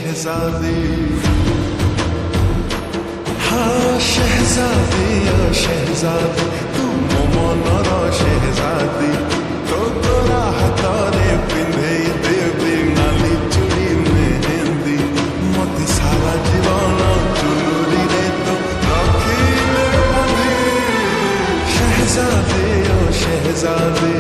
शहजादी, हाँ शहजादी ओ शहजादी, तू मो मनर शहजादी। तो तोरा हाथरे पिंधे देवी नाली चूड़ी मेहंदी, मते सारा जीवन चुनुरी रे तो रखिले बांधी। शहजादी ओ शहजादी,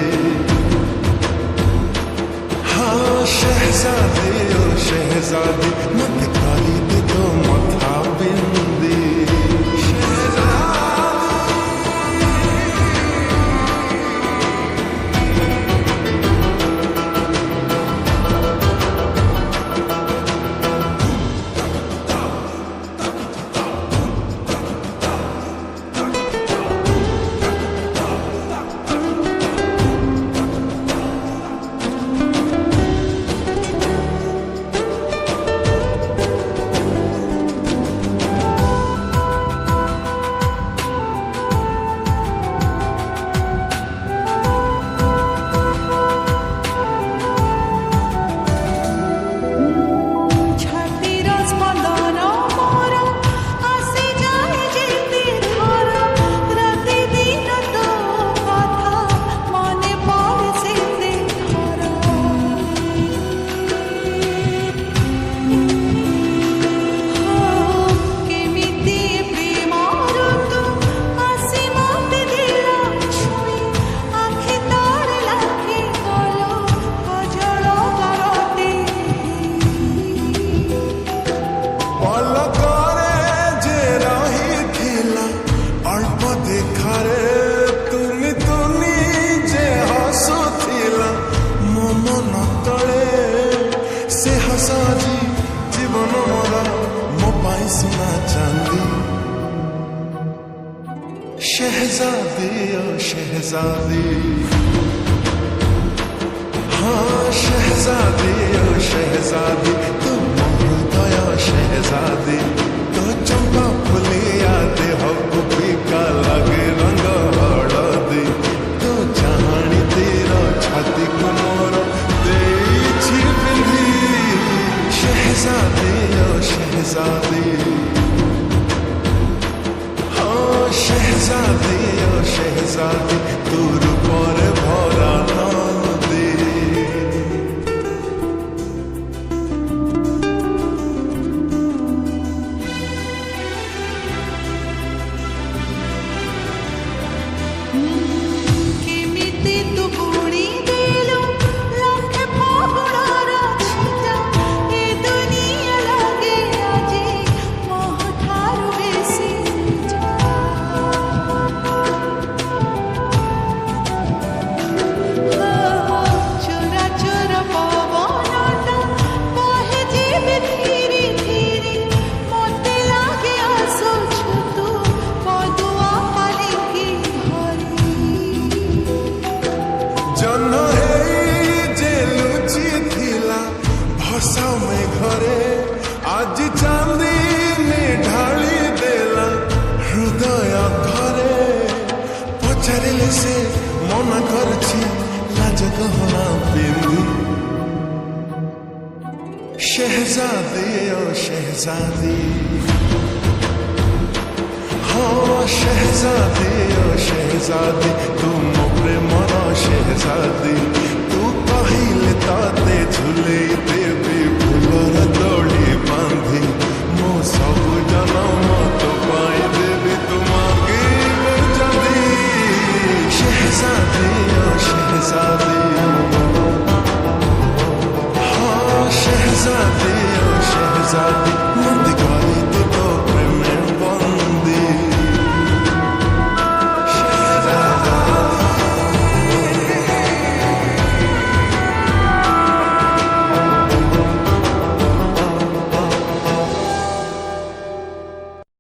हाँ शहजादी ओ शहजादी, मत काली दे तो मथा बिंदी। जीवन मोरा मो पाई सुना चांदी। शहजादी ओ शहजादी, हाँ शहजादी ओ शहजादी, तू हृदय शहजादी। तो चंपा फुलिया दे हबु फीका लगे रंग हळदी, तो चाहणी तेरा छाती को मोर देछि पिंधी। शहजादी ओ शहजादी, हाँ शहजादी ओ शहजादी, तू रूपर भरा नदी। केमिति तू बुड़ी देलु लाख फागुणार छिटा, ए दुनिया लागे आजे मोह ठारू बेसी जा। चोरा चोरा पवनटा बहे जीवे धीरे धीरे, मते लागे आसुछु तू पदुआ पालिकी हरी। जन्म जे लुचि थिला भसा में घरे, आज चांदी ने ढाली देला हृदय घरे। पचारिले से मना करछि लाज गहना पिंदी। शहजादी ओ शहजादी, हाँ शहजादी ओ शहजादी, तू मो प्रेमर शहजादी। तू कहिले ताते झुले देवी फूलर दड़ी बांधी, मो सब जनम तो पाई देवी तुमाके जदी। शहजादी ओ शहजादी, हाँ शहजादी ओ शहजादी,